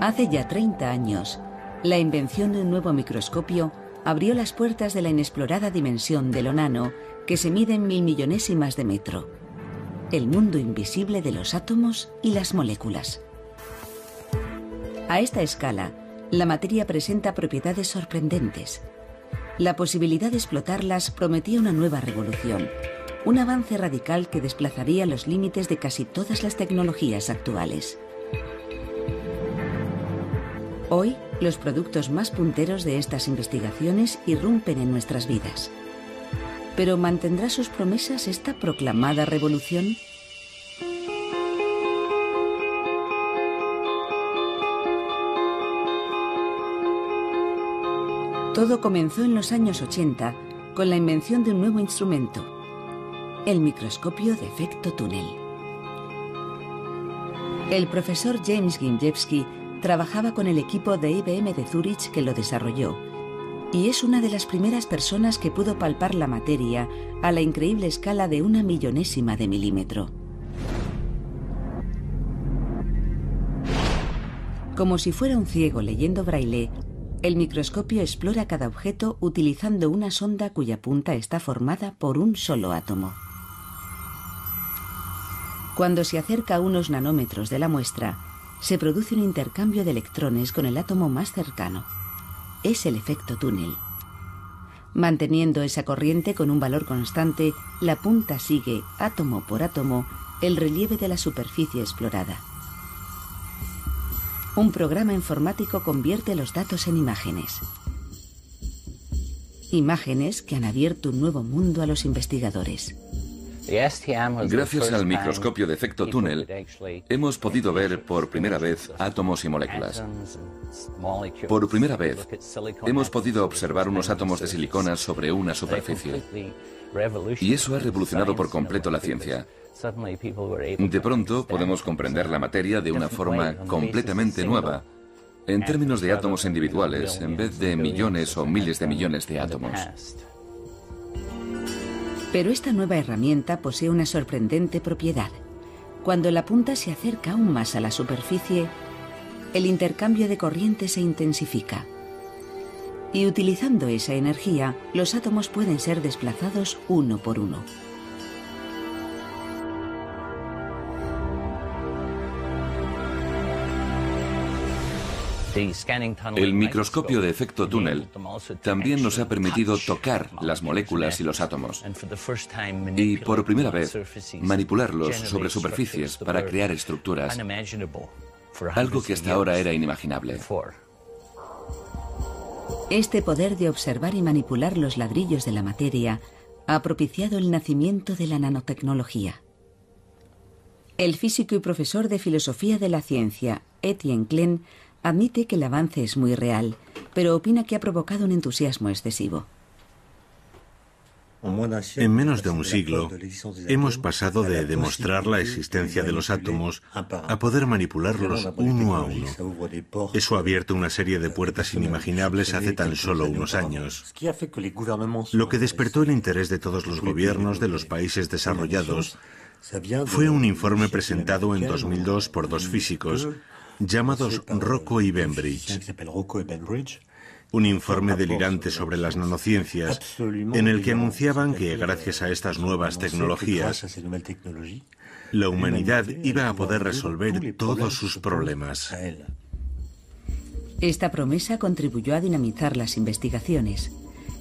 Hace ya 30 años, la invención de un nuevo microscopio abrió las puertas de la inexplorada dimensión de lo nano, que se mide en 1000 millonésimas de metro. El mundo invisible de los átomos y las moléculas. A esta escala, la materia presenta propiedades sorprendentes. La posibilidad de explotarlas prometía una nueva revolución, un avance radical que desplazaría los límites de casi todas las tecnologías actuales. Hoy, los productos más punteros de estas investigaciones irrumpen en nuestras vidas. ¿Pero mantendrá sus promesas esta proclamada revolución? Todo comenzó en los años 80 con la invención de un nuevo instrumento, el microscopio de efecto túnel. El profesor James Gimjewski trabajaba con el equipo de IBM de Zúrich que lo desarrolló, y es una de las primeras personas que pudo palpar la materia a la increíble escala de 1 millonésima de milímetro. Como si fuera un ciego leyendo braille, el microscopio explora cada objeto utilizando una sonda cuya punta está formada por un solo átomo. Cuando se acerca a unos nanómetros de la muestra, se produce un intercambio de electrones con el átomo más cercano. Es el efecto túnel. Manteniendo esa corriente con un valor constante, la punta sigue, átomo por átomo, el relieve de la superficie explorada. Un programa informático convierte los datos en imágenes. Imágenes que han abierto un nuevo mundo a los investigadores. Gracias al microscopio de efecto túnel, hemos podido ver por primera vez átomos y moléculas. Por primera vez, hemos podido observar unos átomos de silicona sobre una superficie. Y eso ha revolucionado por completo la ciencia. De pronto podemos comprender la materia de una forma completamente nueva, en términos de átomos individuales, en vez de millones o miles de millones de átomos. Pero esta nueva herramienta posee una sorprendente propiedad. Cuando la punta se acerca aún más a la superficie, el intercambio de corriente se intensifica. Y utilizando esa energía, los átomos pueden ser desplazados uno por uno. El microscopio de efecto túnel también nos ha permitido tocar las moléculas y los átomos. Y por primera vez, manipularlos sobre superficies para crear estructuras, algo que hasta ahora era inimaginable. Este poder de observar y manipular los ladrillos de la materia ha propiciado el nacimiento de la nanotecnología. El físico y profesor de filosofía de la ciencia, Etienne Klein, admite que el avance es muy real, pero opina que ha provocado un entusiasmo excesivo. En menos de un siglo, hemos pasado de demostrar la existencia de los átomos a poder manipularlos uno a uno. Eso ha abierto una serie de puertas inimaginables hace tan solo unos años. Lo que despertó el interés de todos los gobiernos de los países desarrollados fue un informe presentado en 2002 por dos físicos, llamados Rocco y Bainbridge. Un informe delirante sobre las nanociencias, en el que anunciaban que gracias a estas nuevas tecnologías, la humanidad iba a poder resolver todos sus problemas. Esta promesa contribuyó a dinamizar las investigaciones,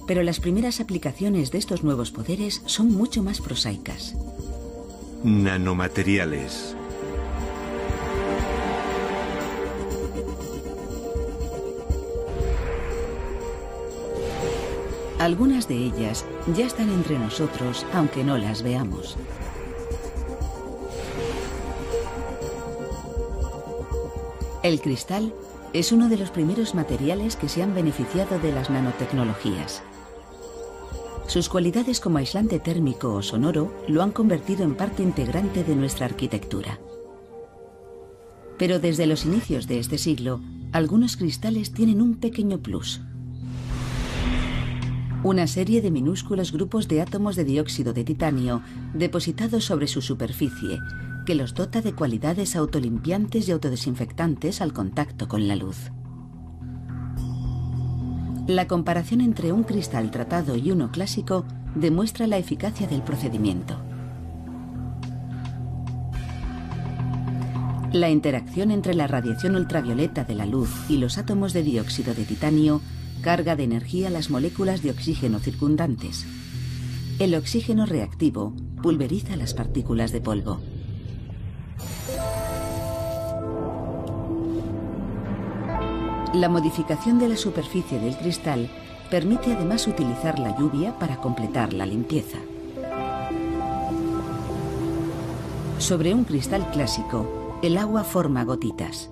pero las primeras aplicaciones de estos nuevos poderes son mucho más prosaicas. Nanomateriales. Algunas de ellas ya están entre nosotros, aunque no las veamos. El cristal es uno de los primeros materiales que se han beneficiado de las nanotecnologías. Sus cualidades como aislante térmico o sonoro lo han convertido en parte integrante de nuestra arquitectura. Pero desde los inicios de este siglo, algunos cristales tienen un pequeño plus. Una serie de minúsculos grupos de átomos de dióxido de titanio depositados sobre su superficie que los dota de cualidades autolimpiantes y autodesinfectantes al contacto con la luz. La comparación entre un cristal tratado y uno clásico demuestra la eficacia del procedimiento. La interacción entre la radiación ultravioleta de la luz y los átomos de dióxido de titanio carga de energía las moléculas de oxígeno circundantes. El oxígeno reactivo pulveriza las partículas de polvo. La modificación de la superficie del cristal permite además utilizar la lluvia para completar la limpieza. Sobre un cristal clásico, el agua forma gotitas.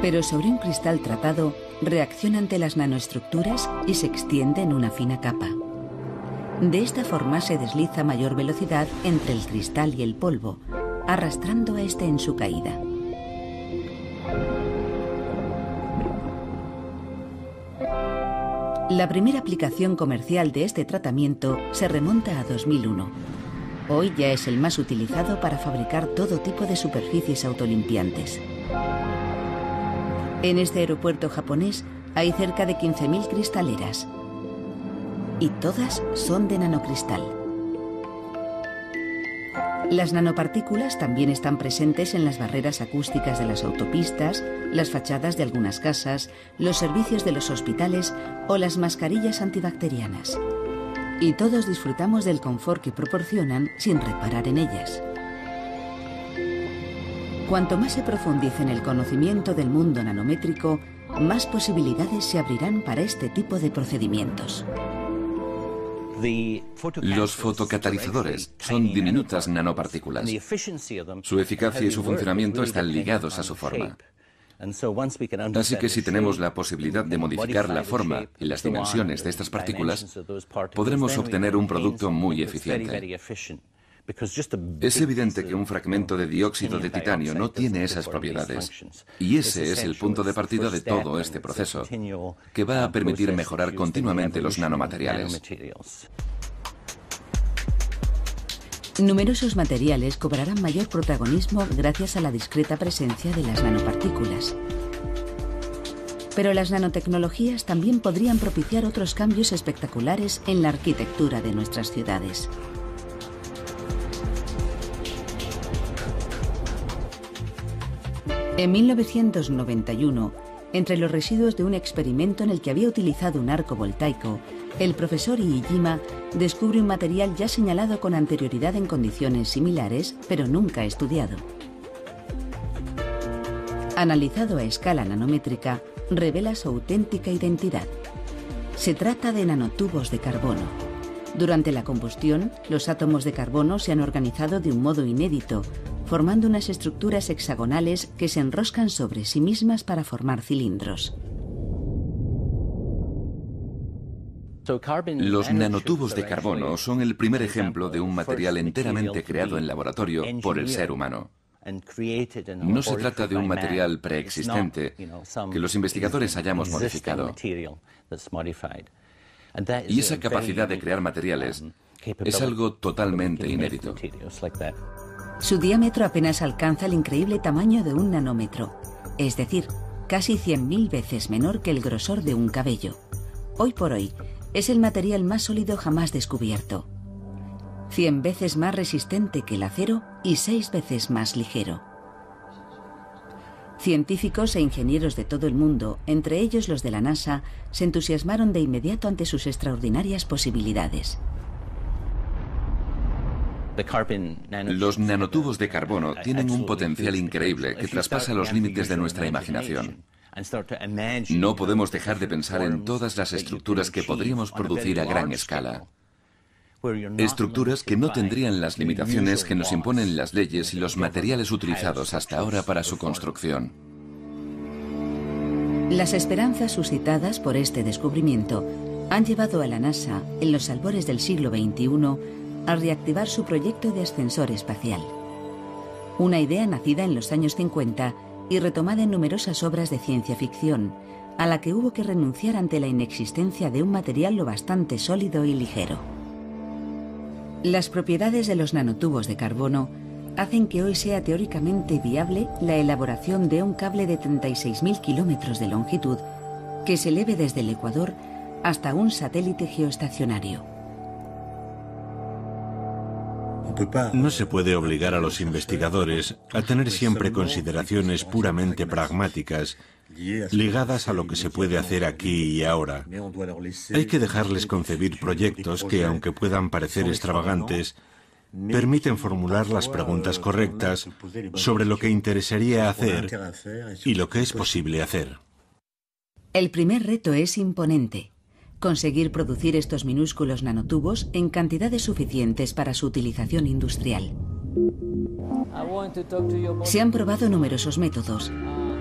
Pero sobre un cristal tratado, reacciona ante las nanoestructuras y se extiende en una fina capa. De esta forma se desliza a mayor velocidad entre el cristal y el polvo, arrastrando a este en su caída. La primera aplicación comercial de este tratamiento se remonta a 2001. Hoy ya es el más utilizado para fabricar todo tipo de superficies autolimpiantes. En este aeropuerto japonés hay cerca de 15.000 cristaleras. Y todas son de nanocristal. Las nanopartículas también están presentes en las barreras acústicas de las autopistas, las fachadas de algunas casas, los servicios de los hospitales o las mascarillas antibacterianas. Y todos disfrutamos del confort que proporcionan sin reparar en ellas. Cuanto más se profundice en el conocimiento del mundo nanométrico, más posibilidades se abrirán para este tipo de procedimientos. Los fotocatalizadores son diminutas nanopartículas. Su eficacia y su funcionamiento están ligados a su forma. Así que si tenemos la posibilidad de modificar la forma y las dimensiones de estas partículas, podremos obtener un producto muy eficiente. Es evidente que un fragmento de dióxido de titanio no tiene esas propiedades, y ese es el punto de partida de todo este proceso, que va a permitir mejorar continuamente los nanomateriales. Numerosos materiales cobrarán mayor protagonismo gracias a la discreta presencia de las nanopartículas. Pero las nanotecnologías también podrían propiciar otros cambios espectaculares en la arquitectura de nuestras ciudades. En 1991, entre los residuos de un experimento en el que había utilizado un arco voltaico, el profesor Iijima descubre un material ya señalado con anterioridad en condiciones similares, pero nunca estudiado. Analizado a escala nanométrica, revela su auténtica identidad. Se trata de nanotubos de carbono. Durante la combustión, los átomos de carbono se han organizado de un modo inédito, formando unas estructuras hexagonales que se enroscan sobre sí mismas para formar cilindros. Los nanotubos de carbono son el primer ejemplo de un material enteramente creado en laboratorio por el ser humano. No se trata de un material preexistente que los investigadores hayamos modificado. Y esa capacidad de crear materiales es algo totalmente inédito. Su diámetro apenas alcanza el increíble tamaño de un nanómetro, es decir, casi 100.000 veces menor que el grosor de un cabello. Hoy por hoy, es el material más sólido jamás descubierto. 100 veces más resistente que el acero y 6 veces más ligero. Científicos e ingenieros de todo el mundo, entre ellos los de la NASA, se entusiasmaron de inmediato ante sus extraordinarias posibilidades. Los nanotubos de carbono tienen un potencial increíble que traspasa los límites de nuestra imaginación. No podemos dejar de pensar en todas las estructuras que podríamos producir a gran escala. Estructuras que no tendrían las limitaciones que nos imponen las leyes y los materiales utilizados hasta ahora para su construcción. Las esperanzas suscitadas por este descubrimiento han llevado a la NASA, en los albores del siglo XXI, a reactivar su proyecto de ascensor espacial. Una idea nacida en los años 50 y retomada en numerosas obras de ciencia ficción, a la que hubo que renunciar ante la inexistencia de un material lo bastante sólido y ligero. Las propiedades de los nanotubos de carbono hacen que hoy sea teóricamente viable la elaboración de un cable de 36.000 kilómetros de longitud que se eleve desde el Ecuador hasta un satélite geoestacionario. No se puede obligar a los investigadores a tener siempre consideraciones puramente pragmáticas ligadas a lo que se puede hacer aquí y ahora. Hay que dejarles concebir proyectos que, aunque puedan parecer extravagantes, permiten formular las preguntas correctas sobre lo que interesaría hacer y lo que es posible hacer. El primer reto es imponente: conseguir producir estos minúsculos nanotubos en cantidades suficientes para su utilización industrial. Se han probado numerosos métodos,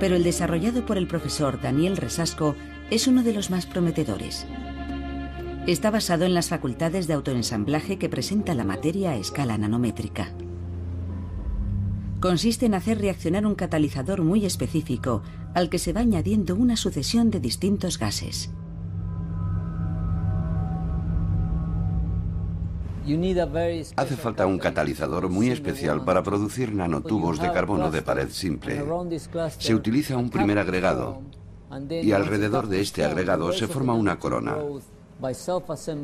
pero el desarrollado por el profesor Daniel Resasco es uno de los más prometedores. Está basado en las facultades de autoensamblaje que presenta la materia a escala nanométrica. Consiste en hacer reaccionar un catalizador muy específico al que se va añadiendo una sucesión de distintos gases. Hace falta un catalizador muy especial para producir nanotubos de carbono de pared simple. Se utiliza un primer agregado y alrededor de este agregado se forma una corona.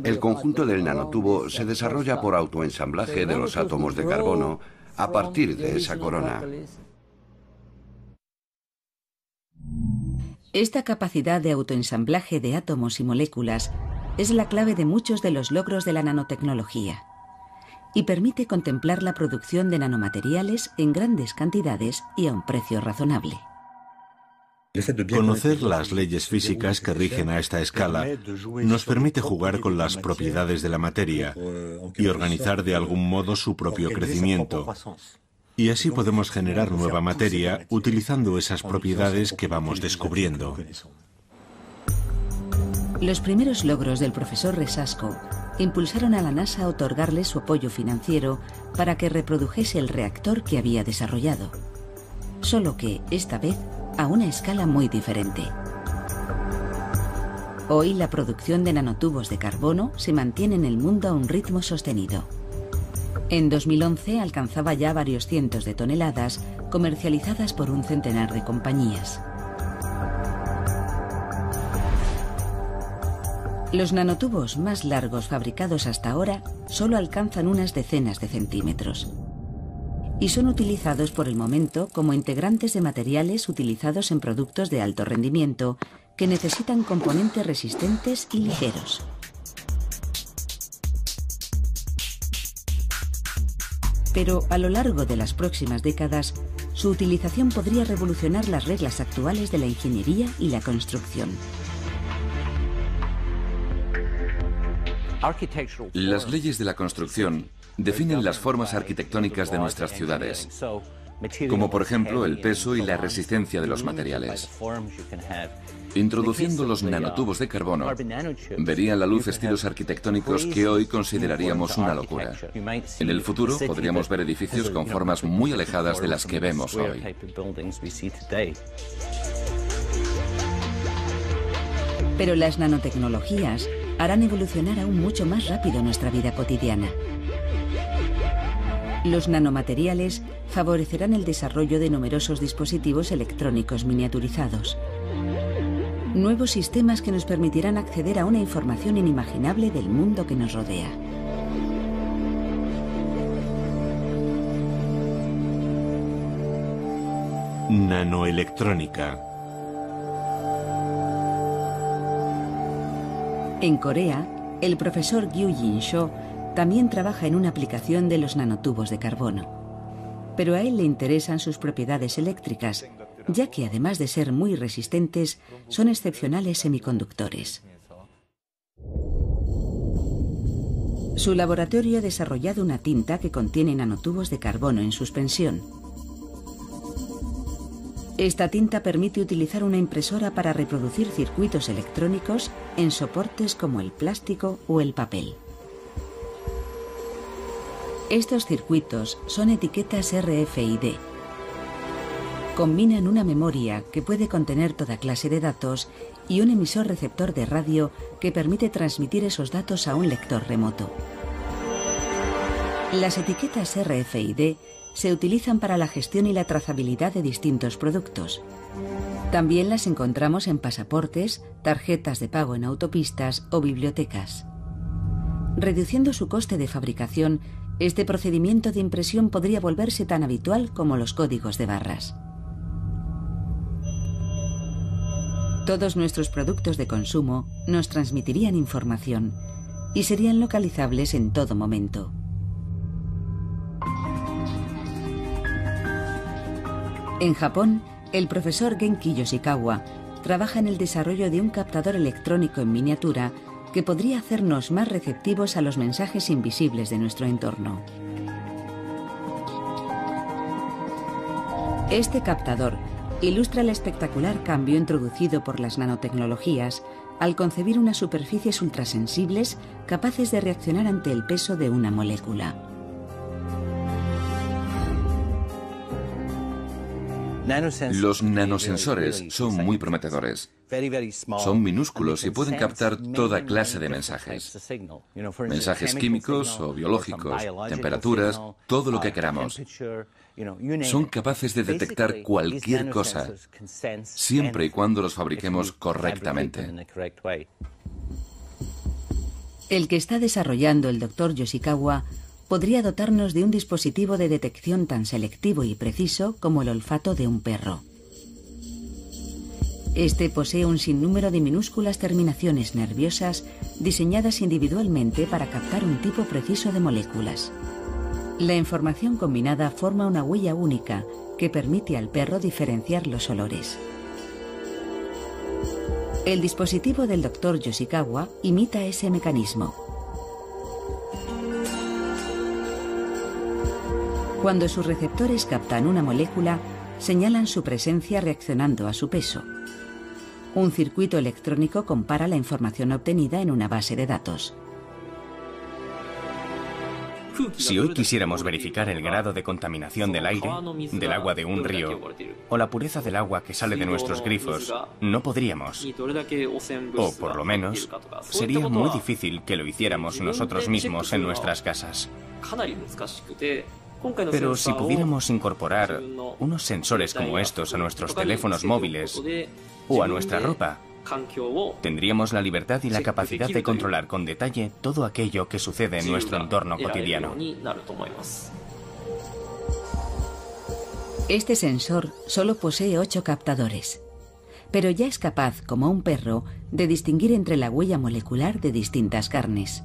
El conjunto del nanotubo se desarrolla por autoensamblaje de los átomos de carbono a partir de esa corona. Esta capacidad de autoensamblaje de átomos y moléculas es la clave de muchos de los logros de la nanotecnología y permite contemplar la producción de nanomateriales en grandes cantidades y a un precio razonable. Conocer las leyes físicas que rigen a esta escala nos permite jugar con las propiedades de la materia y organizar de algún modo su propio crecimiento. Y así podemos generar nueva materia utilizando esas propiedades que vamos descubriendo. Los primeros logros del profesor Resasco impulsaron a la NASA a otorgarle su apoyo financiero para que reprodujese el reactor que había desarrollado. Solo que, esta vez, a una escala muy diferente. Hoy la producción de nanotubos de carbono se mantiene en el mundo a un ritmo sostenido. En 2011 alcanzaba ya varios cientos de toneladas, comercializadas por un centenar de compañías. Los nanotubos más largos fabricados hasta ahora solo alcanzan unas decenas de centímetros y son utilizados por el momento como integrantes de materiales utilizados en productos de alto rendimiento que necesitan componentes resistentes y ligeros. Pero a lo largo de las próximas décadas, su utilización podría revolucionar las reglas actuales de la ingeniería y la construcción. Las leyes de la construcción definen las formas arquitectónicas de nuestras ciudades, como por ejemplo el peso y la resistencia de los materiales. Introduciendo los nanotubos de carbono, verían la luz estilos arquitectónicos que hoy consideraríamos una locura. En el futuro podríamos ver edificios con formas muy alejadas de las que vemos hoy. Pero las nanotecnologías harán evolucionar aún mucho más rápido nuestra vida cotidiana. Los nanomateriales favorecerán el desarrollo de numerosos dispositivos electrónicos miniaturizados. Nuevos sistemas que nos permitirán acceder a una información inimaginable del mundo que nos rodea. Nanoelectrónica. En Corea, el profesor Gyu-Jin Cho también trabaja en una aplicación de los nanotubos de carbono. Pero a él le interesan sus propiedades eléctricas, ya que además de ser muy resistentes, son excepcionales semiconductores. Su laboratorio ha desarrollado una tinta que contiene nanotubos de carbono en suspensión. Esta tinta permite utilizar una impresora para reproducir circuitos electrónicos en soportes como el plástico o el papel. Estos circuitos son etiquetas RFID. Combinan una memoria que puede contener toda clase de datos y un emisor receptor de radio que permite transmitir esos datos a un lector remoto. Las etiquetas RFID se utilizan para la gestión y la trazabilidad de distintos productos. También las encontramos en pasaportes, tarjetas de pago en autopistas o bibliotecas. Reduciendo su coste de fabricación, este procedimiento de impresión podría volverse tan habitual como los códigos de barras. Todos nuestros productos de consumo nos transmitirían información y serían localizables en todo momento. En Japón, el profesor Genki Yoshikawa trabaja en el desarrollo de un captador electrónico en miniatura que podría hacernos más receptivos a los mensajes invisibles de nuestro entorno. Este captador ilustra el espectacular cambio introducido por las nanotecnologías al concebir unas superficies ultrasensibles capaces de reaccionar ante el peso de una molécula. Los nanosensores son muy prometedores. Son minúsculos y pueden captar toda clase de mensajes. Mensajes químicos o biológicos, temperaturas, todo lo que queramos. Son capaces de detectar cualquier cosa, siempre y cuando los fabriquemos correctamente. El que está desarrollando el Dr. Yoshikawa podría dotarnos de un dispositivo de detección tan selectivo y preciso como el olfato de un perro. Este posee un sinnúmero de minúsculas terminaciones nerviosas diseñadas individualmente para captar un tipo preciso de moléculas. La información combinada forma una huella única que permite al perro diferenciar los olores. El dispositivo del Dr. Yoshikawa imita ese mecanismo. Cuando sus receptores captan una molécula, señalan su presencia reaccionando a su peso. Un circuito electrónico compara la información obtenida en una base de datos. Si hoy quisiéramos verificar el grado de contaminación del aire, del agua de un río, o la pureza del agua que sale de nuestros grifos, no podríamos. O, por lo menos, sería muy difícil que lo hiciéramos nosotros mismos en nuestras casas. Pero si pudiéramos incorporar unos sensores como estos a nuestros teléfonos móviles o a nuestra ropa, tendríamos la libertad y la capacidad de controlar con detalle todo aquello que sucede en nuestro entorno cotidiano. Este sensor solo posee 8 captadores, pero ya es capaz, como un perro, de distinguir entre la huella molecular de distintas carnes.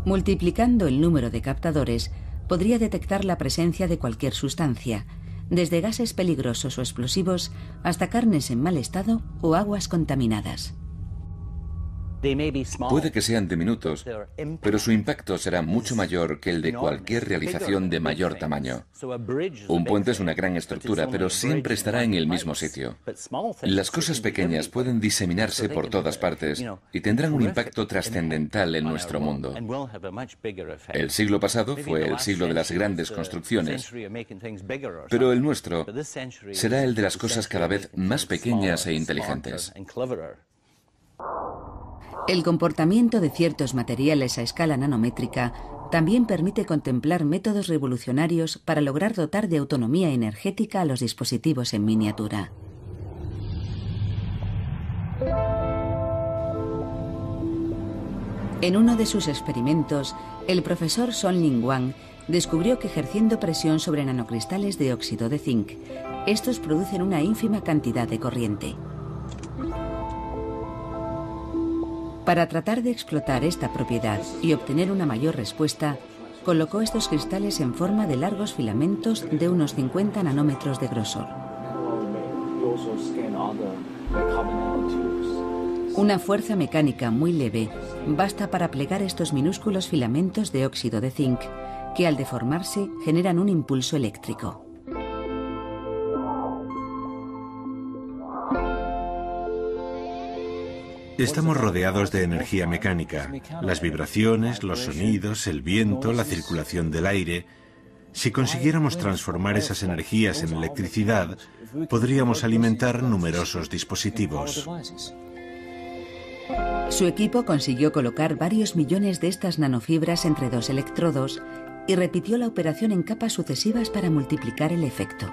Multiplicando el número de captadores, podría detectar la presencia de cualquier sustancia, desde gases peligrosos o explosivos hasta carnes en mal estado o aguas contaminadas. Puede que sean diminutos, pero su impacto será mucho mayor que el de cualquier realización de mayor tamaño. Un puente es una gran estructura, pero siempre estará en el mismo sitio. Las cosas pequeñas pueden diseminarse por todas partes y tendrán un impacto trascendental en nuestro mundo. El siglo pasado fue el siglo de las grandes construcciones, pero el nuestro será el de las cosas cada vez más pequeñas e inteligentes. El comportamiento de ciertos materiales a escala nanométrica también permite contemplar métodos revolucionarios para lograr dotar de autonomía energética a los dispositivos en miniatura. En uno de sus experimentos, el profesor Son-Lin Wang descubrió que ejerciendo presión sobre nanocristales de óxido de zinc, estos producen una ínfima cantidad de corriente. Para tratar de explotar esta propiedad y obtener una mayor respuesta, colocó estos cristales en forma de largos filamentos de unos 50 nanómetros de grosor. Una fuerza mecánica muy leve basta para plegar estos minúsculos filamentos de óxido de zinc, que al deformarse generan un impulso eléctrico. Estamos rodeados de energía mecánica, las vibraciones, los sonidos, el viento, la circulación del aire. Si consiguiéramos transformar esas energías en electricidad, podríamos alimentar numerosos dispositivos. Su equipo consiguió colocar varios millones de estas nanofibras entre 2 electrodos y repitió la operación en capas sucesivas para multiplicar el efecto.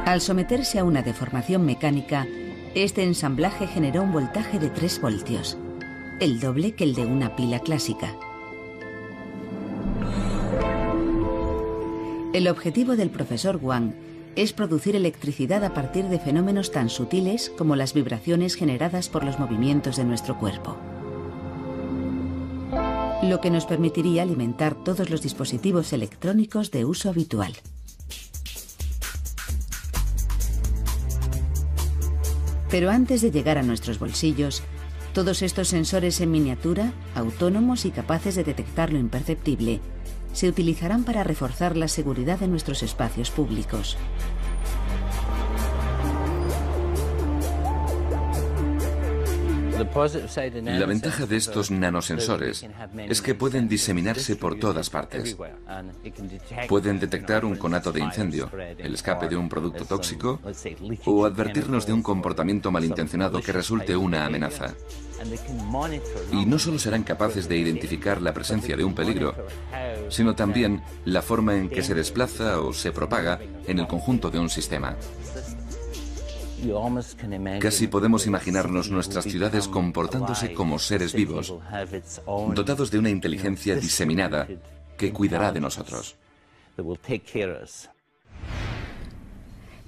Al someterse a una deformación mecánica, este ensamblaje generó un voltaje de 3 voltios, el doble que el de una pila clásica. El objetivo del profesor Wang es producir electricidad a partir de fenómenos tan sutiles como las vibraciones generadas por los movimientos de nuestro cuerpo, lo que nos permitiría alimentar todos los dispositivos electrónicos de uso habitual. Pero antes de llegar a nuestros bolsillos, todos estos sensores en miniatura, autónomos y capaces de detectar lo imperceptible, se utilizarán para reforzar la seguridad de nuestros espacios públicos. La ventaja de estos nanosensores es que pueden diseminarse por todas partes. Pueden detectar un conato de incendio, el escape de un producto tóxico o advertirnos de un comportamiento malintencionado que resulte una amenaza. Y no solo serán capaces de identificar la presencia de un peligro, sino también la forma en que se desplaza o se propaga en el conjunto de un sistema. Casi podemos imaginarnos nuestras ciudades comportándose como seres vivos, dotados de una inteligencia diseminada que cuidará de nosotros.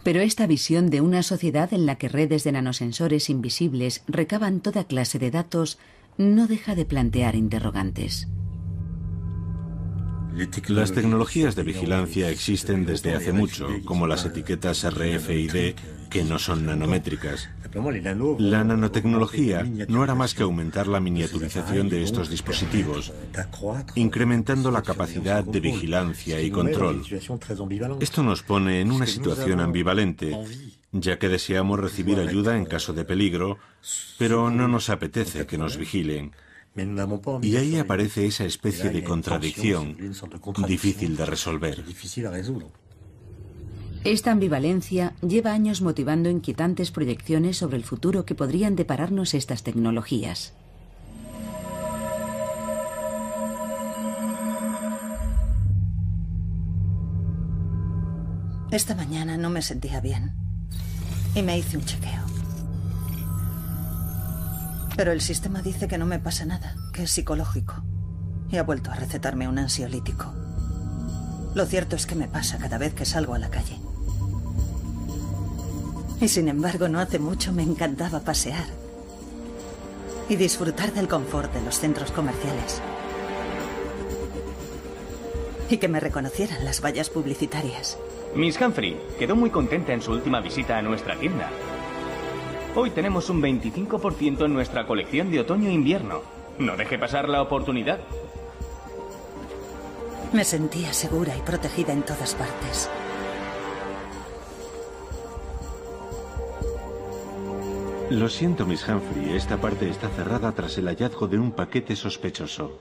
Pero esta visión de una sociedad en la que redes de nanosensores invisibles recaban toda clase de datos no deja de plantear interrogantes. Las tecnologías de vigilancia existen desde hace mucho, como las etiquetas RFID, que no son nanométricas. La nanotecnología no hará más que aumentar la miniaturización de estos dispositivos, incrementando la capacidad de vigilancia y control. Esto nos pone en una situación ambivalente, ya que deseamos recibir ayuda en caso de peligro, pero no nos apetece que nos vigilen. Y ahí aparece esa especie de contradicción difícil de resolver. Esta ambivalencia lleva años motivando inquietantes proyecciones sobre el futuro que podrían depararnos estas tecnologías. Esta mañana no me sentía bien y me hice un chequeo. Pero el sistema dice que no me pasa nada, que es psicológico. Y ha vuelto a recetarme un ansiolítico. Lo cierto es que me pasa cada vez que salgo a la calle. Y sin embargo, no hace mucho me encantaba pasear y disfrutar del confort de los centros comerciales. Y que me reconocieran las vallas publicitarias. Miss Humphrey quedó muy contenta en su última visita a nuestra tienda. Hoy tenemos un 25% en nuestra colección de otoño e invierno. No deje pasar la oportunidad. Me sentía segura y protegida en todas partes. Lo siento, Miss Humphrey. Esta parte está cerrada tras el hallazgo de un paquete sospechoso.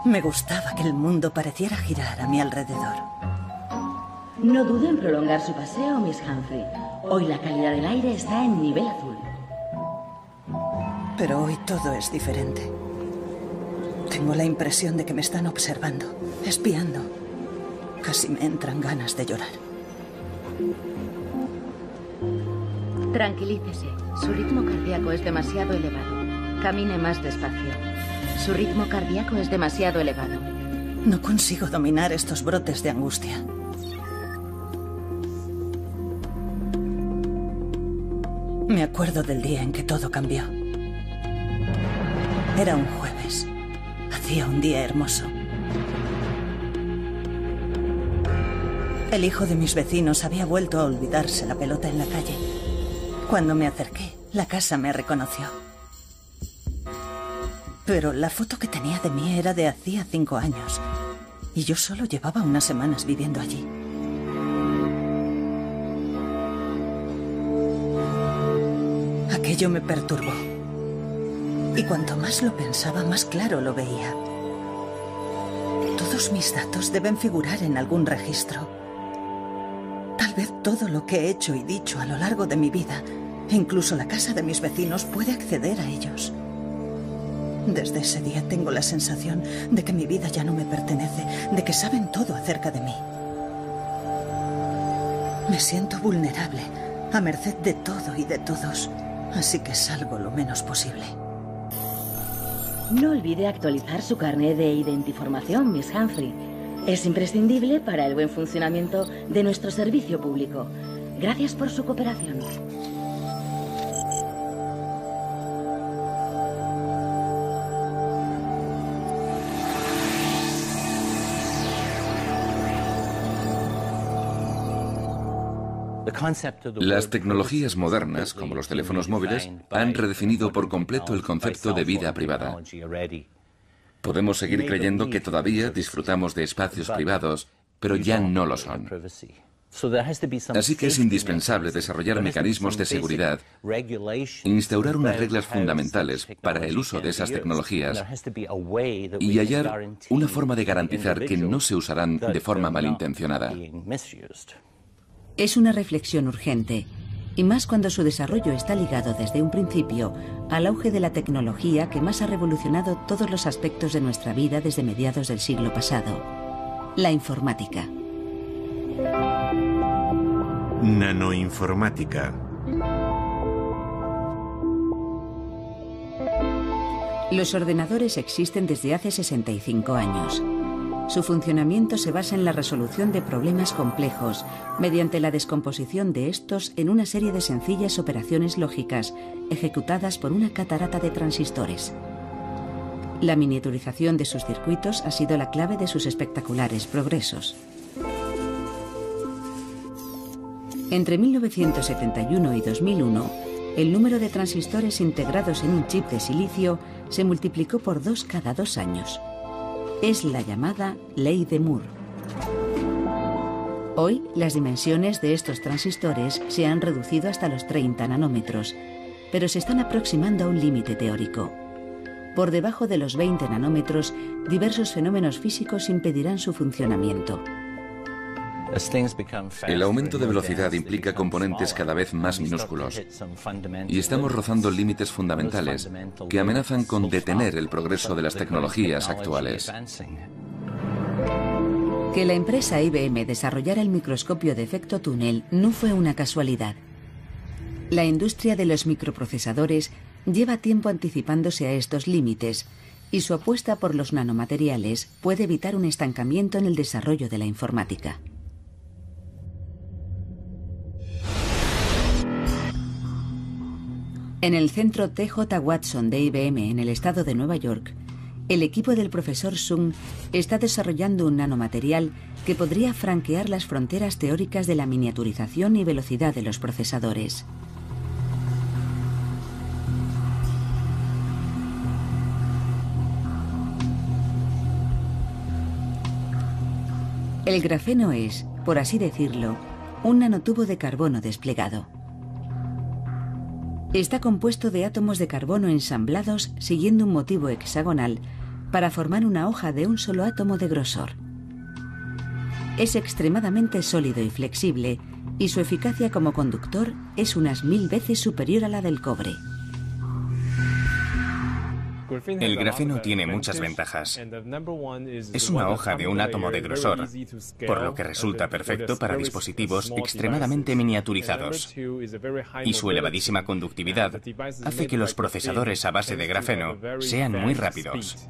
Me gustaba que el mundo pareciera girar a mi alrededor. No dude en prolongar su paseo, Miss Humphrey. Hoy la calidad del aire está en nivel azul. Pero hoy todo es diferente. Tengo la impresión de que me están observando, espiando. Casi me entran ganas de llorar. Tranquilícese. Su ritmo cardíaco es demasiado elevado. Camine más despacio. Su ritmo cardíaco es demasiado elevado. No consigo dominar estos brotes de angustia. Me acuerdo del día en que todo cambió. Era un jueves. Hacía un día hermoso. El hijo de mis vecinos había vuelto a olvidarse la pelota en la calle. Cuando me acerqué, la casa me reconoció. Pero la foto que tenía de mí era de hacía 5 años. Y yo solo llevaba unas semanas viviendo allí. Aquello me perturbó. Y cuanto más lo pensaba, más claro lo veía. Todos mis datos deben figurar en algún registro. Tal Tal vez todo lo que he hecho y dicho a lo largo de mi vida, incluso la casa de mis vecinos, puede acceder a ellos. Desde ese día tengo la sensación de que mi vida ya no me pertenece, de que saben todo acerca de mí. Me siento vulnerable, a merced de todo y de todos, así que salgo lo menos posible. No olvide actualizar su carnet de identiformación, Miss Humphrey. Es imprescindible para el buen funcionamiento de nuestro servicio público. Gracias por su cooperación. Las tecnologías modernas, como los teléfonos móviles, han redefinido por completo el concepto de vida privada. Podemos seguir creyendo que todavía disfrutamos de espacios privados, pero ya no lo son. Así que es indispensable desarrollar mecanismos de seguridad, instaurar unas reglas fundamentales para el uso de esas tecnologías y hallar una forma de garantizar que no se usarán de forma malintencionada. Es una reflexión urgente, y más cuando su desarrollo está ligado desde un principio al auge de la tecnología que más ha revolucionado todos los aspectos de nuestra vida desde mediados del siglo pasado: la informática. Nanoinformática. Los ordenadores existen desde hace 65 años. Su funcionamiento se basa en la resolución de problemas complejos mediante la descomposición de estos en una serie de sencillas operaciones lógicas ejecutadas por una catarata de transistores. La miniaturización de sus circuitos ha sido la clave de sus espectaculares progresos. Entre 1971 y 2001, el número de transistores integrados en un chip de silicio se multiplicó por 2 cada 2 años. Es la llamada Ley de Moore. Hoy, las dimensiones de estos transistores se han reducido hasta los 30 nanómetros, pero se están aproximando a un límite teórico. Por debajo de los 20 nanómetros, diversos fenómenos físicos impedirán su funcionamiento. El aumento de velocidad implica componentes cada vez más minúsculos, y estamos rozando límites fundamentales que amenazan con detener el progreso de las tecnologías actuales. Que la empresa IBM desarrollara el microscopio de efecto túnel no fue una casualidad. La industria de los microprocesadores lleva tiempo anticipándose a estos límites, y su apuesta por los nanomateriales puede evitar un estancamiento en el desarrollo de la informática. En el centro T.J. Watson de IBM en el estado de Nueva York, el equipo del profesor Sung está desarrollando un nanomaterial que podría franquear las fronteras teóricas de la miniaturización y velocidad de los procesadores. El grafeno es, por así decirlo, un nanotubo de carbono desplegado. Está compuesto de átomos de carbono ensamblados siguiendo un motivo hexagonal para formar una hoja de un solo átomo de grosor. Es extremadamente sólido y flexible, y su eficacia como conductor es unas 1000 veces superior a la del cobre. El grafeno tiene muchas ventajas. Es una hoja de un átomo de grosor, por lo que resulta perfecto para dispositivos extremadamente miniaturizados. Y su elevadísima conductividad hace que los procesadores a base de grafeno sean muy rápidos.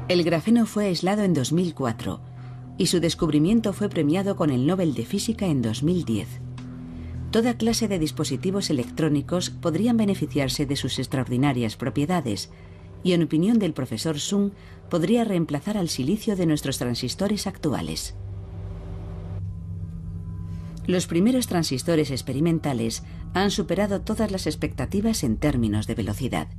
El grafeno fue aislado en 2004 y su descubrimiento fue premiado con el Nobel de Física en 2010. Toda clase de dispositivos electrónicos podrían beneficiarse de sus extraordinarias propiedades, y en opinión del profesor Sung, podría reemplazar al silicio de nuestros transistores actuales. Los primeros transistores experimentales han superado todas las expectativas en términos de velocidad.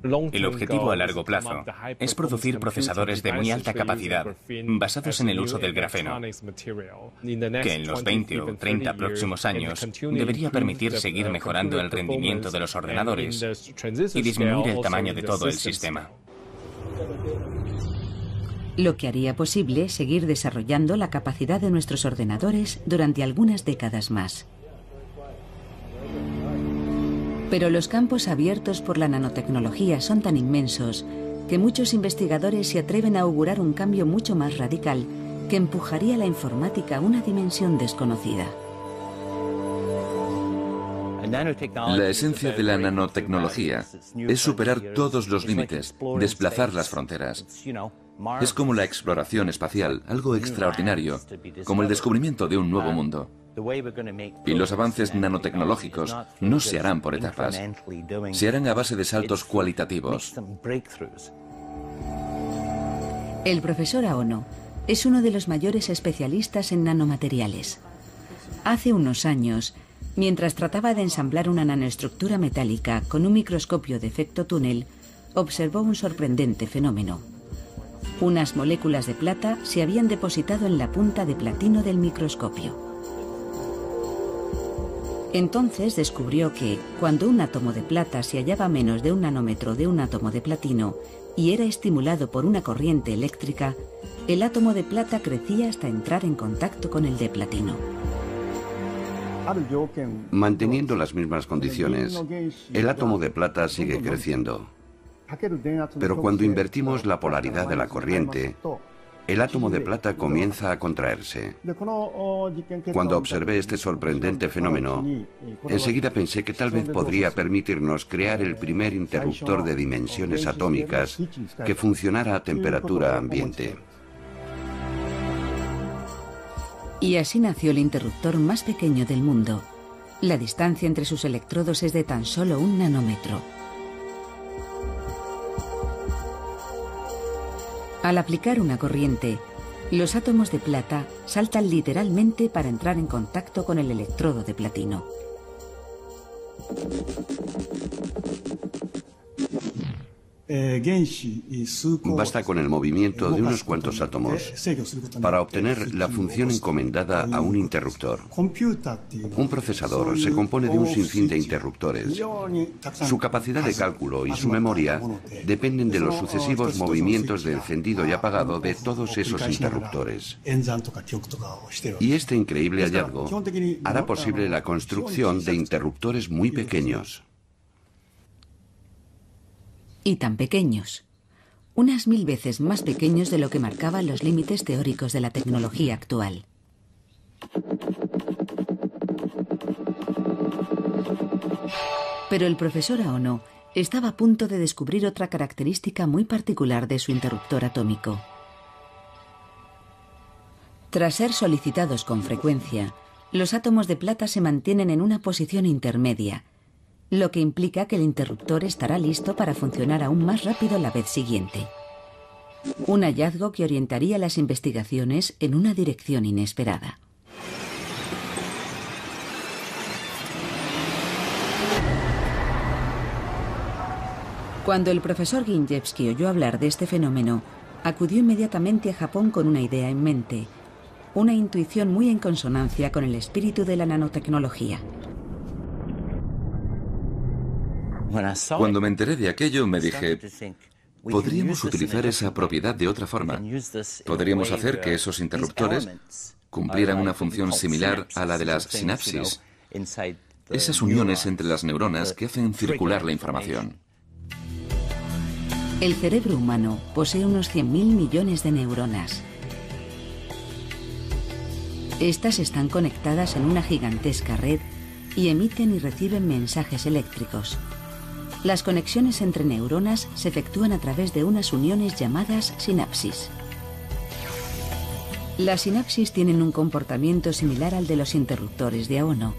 El objetivo a largo plazo es producir procesadores de muy alta capacidad, basados en el uso del grafeno, que en los 20 o 30 próximos años debería permitir seguir mejorando el rendimiento de los ordenadores y disminuir el tamaño de todo el sistema. lo que haría posible seguir desarrollando la capacidad de nuestros ordenadores durante algunas décadas más. Pero los campos abiertos por la nanotecnología son tan inmensos que muchos investigadores se atreven a augurar un cambio mucho más radical que empujaría la informática a una dimensión desconocida. La esencia de la nanotecnología es superar todos los límites, desplazar las fronteras. Es como la exploración espacial, algo extraordinario, como el descubrimiento de un nuevo mundo. Y los avances nanotecnológicos no se harán por etapas, se harán a base de saltos cualitativos. El profesor Aono es uno de los mayores especialistas en nanomateriales. Hace unos años, mientras trataba de ensamblar una nanoestructura metálica con un microscopio de efecto túnel, observó un sorprendente fenómeno. Unas moléculas de plata se habían depositado en la punta de platino del microscopio. Entonces descubrió que, cuando un átomo de plata se hallaba a menos de 1 nanómetro de un átomo de platino y era estimulado por una corriente eléctrica, el átomo de plata crecía hasta entrar en contacto con el de platino. Manteniendo las mismas condiciones, el átomo de plata sigue creciendo. Pero cuando invertimos la polaridad de la corriente, el átomo de plata comienza a contraerse. Cuando observé este sorprendente fenómeno, enseguida pensé que tal vez podría permitirnos crear el primer interruptor de dimensiones atómicas que funcionara a temperatura ambiente. Y así nació el interruptor más pequeño del mundo. La distancia entre sus electrodos es de tan solo 1 nanómetro. Al aplicar una corriente, los átomos de plata saltan literalmente para entrar en contacto con el electrodo de platino. Basta con el movimiento de unos cuantos átomos para obtener la función encomendada a un interruptor. Un procesador se compone de un sinfín de interruptores. Su capacidad de cálculo y su memoria dependen de los sucesivos movimientos de encendido y apagado de todos esos interruptores. Y este increíble hallazgo hará posible la construcción de interruptores muy pequeños. Y tan pequeños, unas 1000 veces más pequeños de lo que marcaban los límites teóricos de la tecnología actual. Pero el profesor Aono estaba a punto de descubrir otra característica muy particular de su interruptor atómico. Tras ser solicitados con frecuencia, los átomos de plata se mantienen en una posición intermedia, lo que implica que el interruptor estará listo para funcionar aún más rápido la vez siguiente. Un hallazgo que orientaría las investigaciones en una dirección inesperada. Cuando el profesor Ginjewski oyó hablar de este fenómeno, acudió inmediatamente a Japón con una idea en mente, una intuición muy en consonancia con el espíritu de la nanotecnología. Cuando me enteré de aquello, me dije, podríamos utilizar esa propiedad de otra forma. Podríamos hacer que esos interruptores cumplieran una función similar a la de las sinapsis, esas uniones entre las neuronas que hacen circular la información. El cerebro humano posee unos 100.000 millones de neuronas. Estas están conectadas en una gigantesca red y emiten y reciben mensajes eléctricos. Las conexiones entre neuronas se efectúan a través de unas uniones llamadas sinapsis. Las sinapsis tienen un comportamiento similar al de los interruptores de Aono.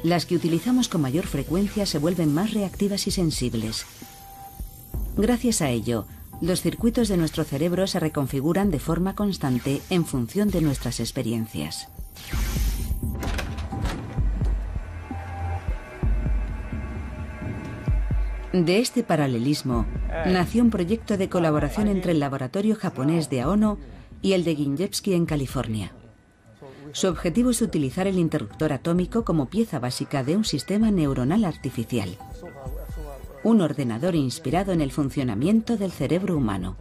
Las que utilizamos con mayor frecuencia se vuelven más reactivas y sensibles. Gracias a ello, los circuitos de nuestro cerebro se reconfiguran de forma constante en función de nuestras experiencias. De este paralelismo nació un proyecto de colaboración entre el laboratorio japonés de Aono y el de Ginjewski en California. Su objetivo es utilizar el interruptor atómico como pieza básica de un sistema neuronal artificial. Un ordenador inspirado en el funcionamiento del cerebro humano.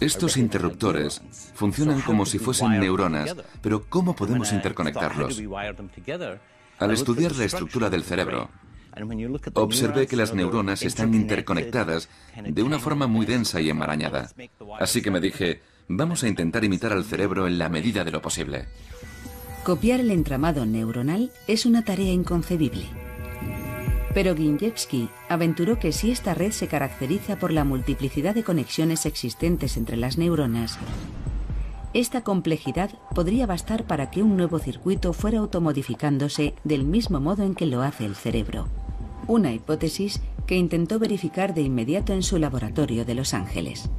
Estos interruptores funcionan como si fuesen neuronas, pero ¿cómo podemos interconectarlos? Al estudiar la estructura del cerebro, observé que las neuronas están interconectadas de una forma muy densa y enmarañada. Así que me dije, vamos a intentar imitar al cerebro en la medida de lo posible. Copiar el entramado neuronal es una tarea inconcebible. Pero Ginjewski aventuró que si esta red se caracteriza por la multiplicidad de conexiones existentes entre las neuronas, esta complejidad podría bastar para que un nuevo circuito fuera automodificándose del mismo modo en que lo hace el cerebro. Una hipótesis que intentó verificar de inmediato en su laboratorio de Los Ángeles.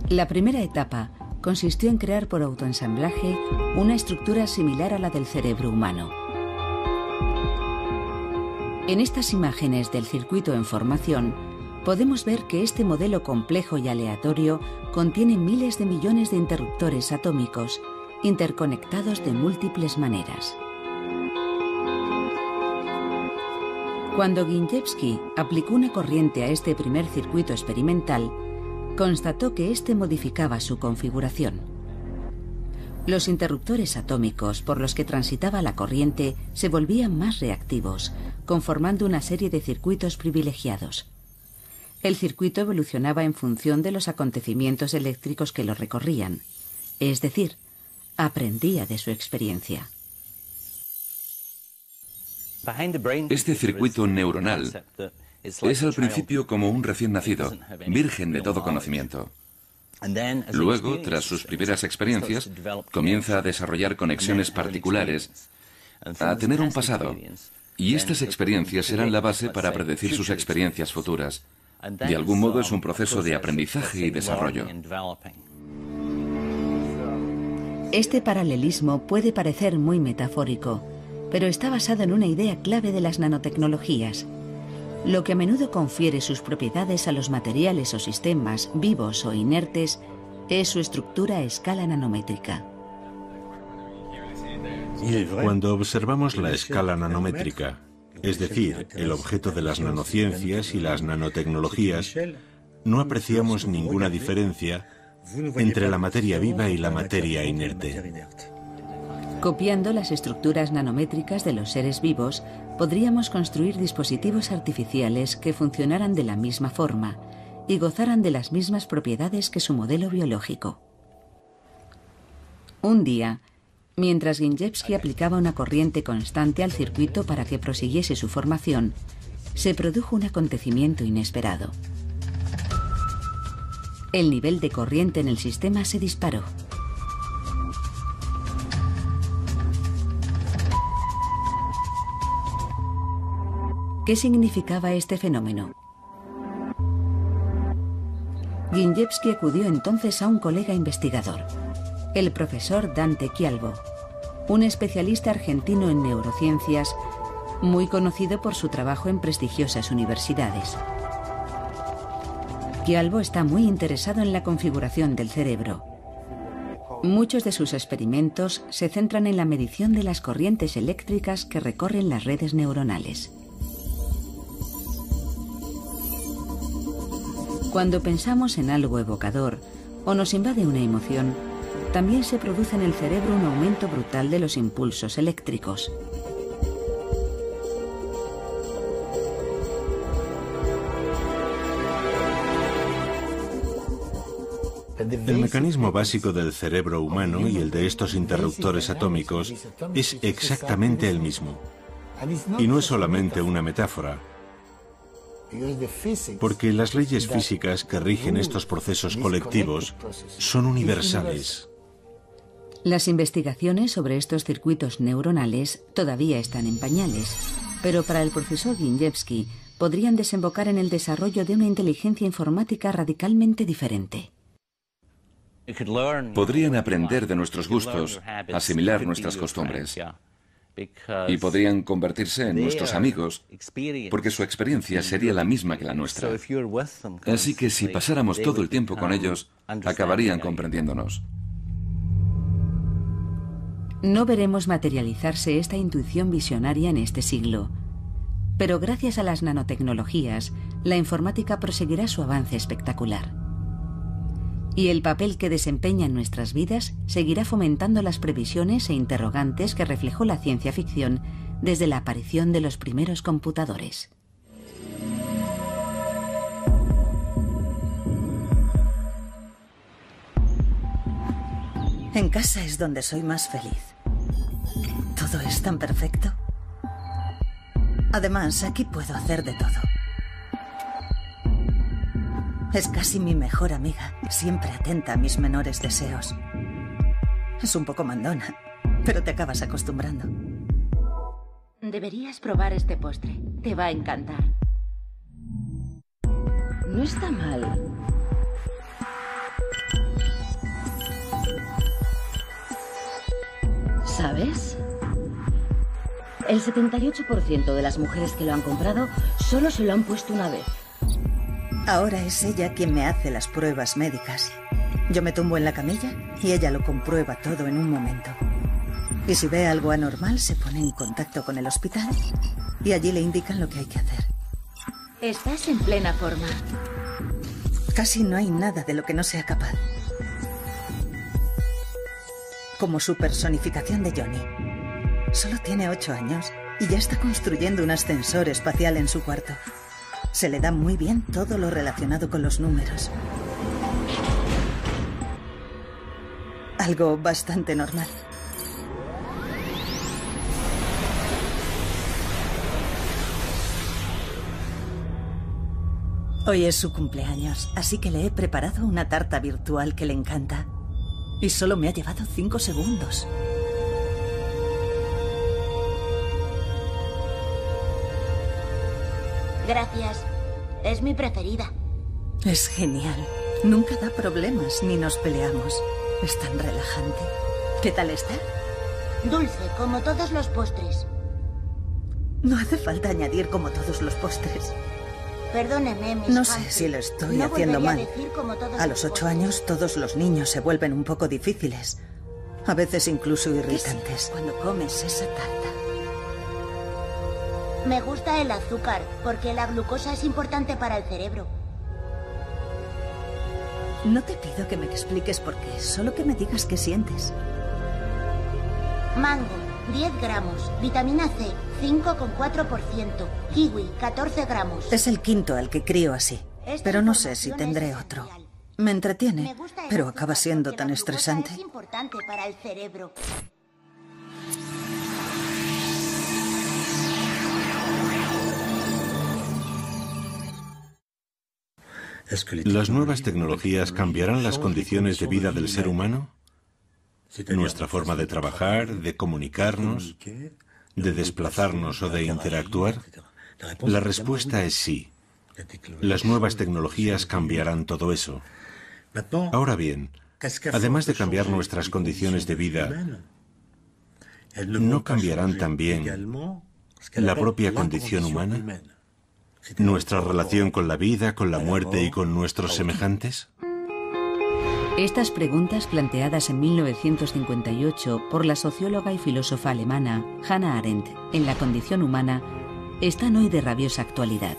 La primera etapa consistió en crear por autoensamblaje una estructura similar a la del cerebro humano. En estas imágenes del circuito en formación, podemos ver que este modelo complejo y aleatorio contiene miles de millones de interruptores atómicos, interconectados de múltiples maneras. Cuando Ginjewski aplicó una corriente a este primer circuito experimental, constató que éste modificaba su configuración. Los interruptores atómicos por los que transitaba la corriente se volvían más reactivos, conformando una serie de circuitos privilegiados. El circuito evolucionaba en función de los acontecimientos eléctricos que lo recorrían, es decir, aprendía de su experiencia. Este circuito neuronal es al principio como un recién nacido, virgen de todo conocimiento. Luego, tras sus primeras experiencias, comienza a desarrollar conexiones particulares, a tener un pasado, y estas experiencias serán la base para predecir sus experiencias futuras. De algún modo es un proceso de aprendizaje y desarrollo. Este paralelismo puede parecer muy metafórico, pero está basado en una idea clave de las nanotecnologías. Lo que a menudo confiere sus propiedades a los materiales o sistemas vivos o inertes es su estructura a escala nanométrica. Cuando observamos la escala nanométrica, es decir, el objeto de las nanociencias y las nanotecnologías, no apreciamos ninguna diferencia entre la materia viva y la materia inerte. Copiando las estructuras nanométricas de los seres vivos, podríamos construir dispositivos artificiales que funcionaran de la misma forma y gozaran de las mismas propiedades que su modelo biológico. Un día, mientras Ginjewski aplicaba una corriente constante al circuito para que prosiguiese su formación, se produjo un acontecimiento inesperado. El nivel de corriente en el sistema se disparó. ¿Qué significaba este fenómeno? Ginjewski acudió entonces a un colega investigador, el profesor Dante Chialvo, un especialista argentino en neurociencias, muy conocido por su trabajo en prestigiosas universidades. Chialvo está muy interesado en la configuración del cerebro. Muchos de sus experimentos se centran en la medición de las corrientes eléctricas que recorren las redes neuronales. Cuando pensamos en algo evocador o nos invade una emoción, también se produce en el cerebro un aumento brutal de los impulsos eléctricos. El mecanismo básico del cerebro humano y el de estos interruptores atómicos es exactamente el mismo. Y no es solamente una metáfora, porque las leyes físicas que rigen estos procesos colectivos son universales. Las investigaciones sobre estos circuitos neuronales todavía están en pañales, pero para el profesor Ginjewski podrían desembocar en el desarrollo de una inteligencia informática radicalmente diferente. Podrían aprender de nuestros gustos, asimilar nuestras costumbres. Y podrían convertirse en nuestros amigos, porque su experiencia sería la misma que la nuestra. Así que si pasáramos todo el tiempo con ellos, acabarían comprendiéndonos. No veremos materializarse esta intuición visionaria en este siglo, Pero gracias a las nanotecnologías, la informática proseguirá su avance espectacular. Y el papel que desempeña en nuestras vidas seguirá fomentando las previsiones e interrogantes que reflejó la ciencia ficción desde la aparición de los primeros computadores. En casa es donde soy más feliz. Todo es tan perfecto. Además, aquí puedo hacer de todo. Es casi mi mejor amiga, siempre atenta a mis menores deseos. Es un poco mandona, pero te acabas acostumbrando. Deberías probar este postre. Te va a encantar. No está mal. ¿Sabes? El 78% de las mujeres que lo han comprado solo se lo han puesto una vez. Ahora es ella quien me hace las pruebas médicas. Yo me tumbo en la camilla y ella lo comprueba todo en un momento. Y si ve algo anormal, se pone en contacto con el hospital y allí le indican lo que hay que hacer. Estás en plena forma. Casi no hay nada de lo que no sea capaz. Como su personificación de Johnny. Solo tiene 8 años y ya está construyendo un ascensor espacial en su cuarto. Se le da muy bien todo lo relacionado con los números. Algo bastante normal. Hoy es su cumpleaños, así que le he preparado una tarta virtual que le encanta. Y solo me ha llevado 5 segundos. Gracias. Es mi preferida. Es genial. Nunca da problemas ni nos peleamos. Es tan relajante. ¿Qué tal está? Dulce, como todos los postres. No hace falta añadir como todos los postres. Perdóneme, Miss No sé Humphrey. si lo estoy No haciendo volvería mal. a decir como todos A los los 8 postres. años todos los niños se vuelven un poco difíciles. A veces incluso ¿Qué irritantes. sientes Cuando comes esa tarta. Me gusta el azúcar, porque la glucosa es importante para el cerebro. No te pido que me expliques por qué, solo que me digas qué sientes. Mango, 10 gramos. Vitamina C, 5,4%. Kiwi, 14 gramos. Es el quinto al que crío así, Esta pero no sé si información tendré es otro. esencial. Me entretiene, Me gusta el pero azúcar acaba siendo porque tan la glucosa estresante. Es importante para el cerebro. ¿Las nuevas tecnologías cambiarán las condiciones de vida del ser humano? ¿Nuestra forma de trabajar, de comunicarnos, de desplazarnos o de interactuar? La respuesta es sí. Las nuevas tecnologías cambiarán todo eso. Ahora bien, además de cambiar nuestras condiciones de vida, ¿no cambiarán también la propia condición humana? ¿Nuestra relación con la vida, con la muerte y con nuestros semejantes? Estas preguntas, planteadas en 1958 por la socióloga y filósofa alemana Hannah Arendt en La condición humana, están hoy de rabiosa actualidad.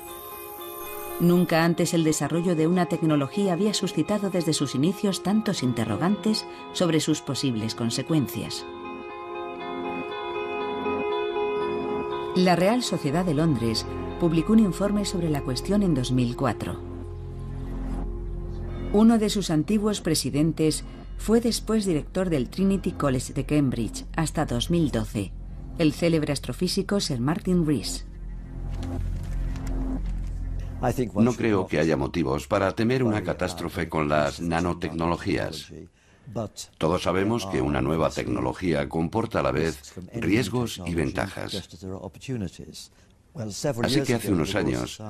Nunca antes el desarrollo de una tecnología había suscitado desde sus inicios tantos interrogantes sobre sus posibles consecuencias. La Real Sociedad de Londres publicó un informe sobre la cuestión en 2004. Uno de sus antiguos presidentes fue después director del Trinity College de Cambridge hasta 2012, el célebre astrofísico Sir Martin Rees. No creo que haya motivos para temer una catástrofe con las nanotecnologías. Todos sabemos que una nueva tecnología comporta a la vez riesgos y ventajas. Así que hace unos años,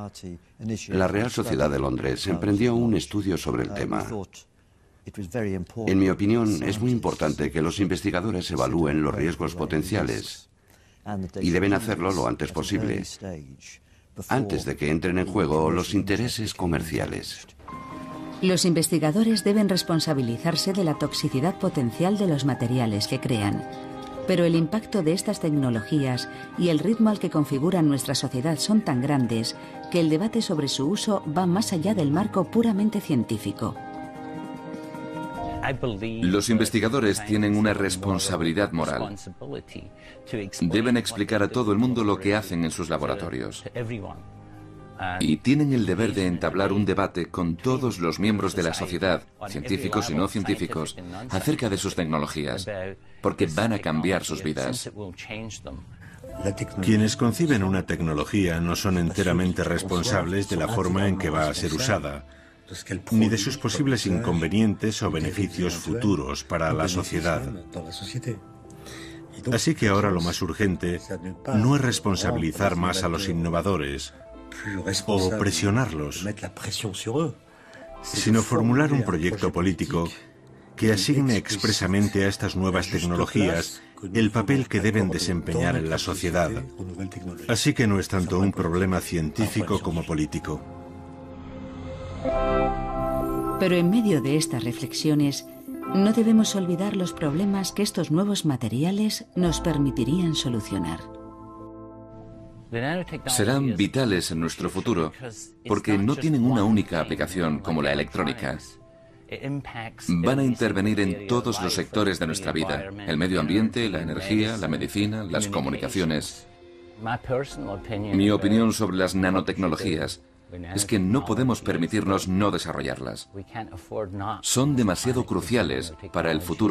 la Real Sociedad de Londres emprendió un estudio sobre el tema. En mi opinión, es muy importante que los investigadores evalúen los riesgos potenciales y deben hacerlo lo antes posible, antes de que entren en juego los intereses comerciales. Los investigadores deben responsabilizarse de la toxicidad potencial de los materiales que crean. Pero el impacto de estas tecnologías y el ritmo al que configuran nuestra sociedad son tan grandes que el debate sobre su uso va más allá del marco puramente científico. Los investigadores tienen una responsabilidad moral. Deben explicar a todo el mundo lo que hacen en sus laboratorios. Y tienen el deber de entablar un debate con todos los miembros de la sociedad, científicos y no científicos, acerca de sus tecnologías, porque van a cambiar sus vidas. Quienes conciben una tecnología no son enteramente responsables de la forma en que va a ser usada, ni de sus posibles inconvenientes o beneficios futuros para la sociedad. Así que ahora lo más urgente no es responsabilizar más a los innovadores o presionarlos, sino formular un proyecto político que asigne expresamente a estas nuevas tecnologías el papel que deben desempeñar en la sociedad. Así que no es tanto un problema científico como político. Pero en medio de estas reflexiones, no debemos olvidar los problemas que estos nuevos materiales nos permitirían solucionar. Serán vitales en nuestro futuro porque no tienen una única aplicación como la electrónica. Van a intervenir en todos los sectores de nuestra vida: el medio ambiente, la energía, la medicina, las comunicaciones. Mi opinión sobre las nanotecnologías es que no podemos permitirnos no desarrollarlas. Son demasiado cruciales para el futuro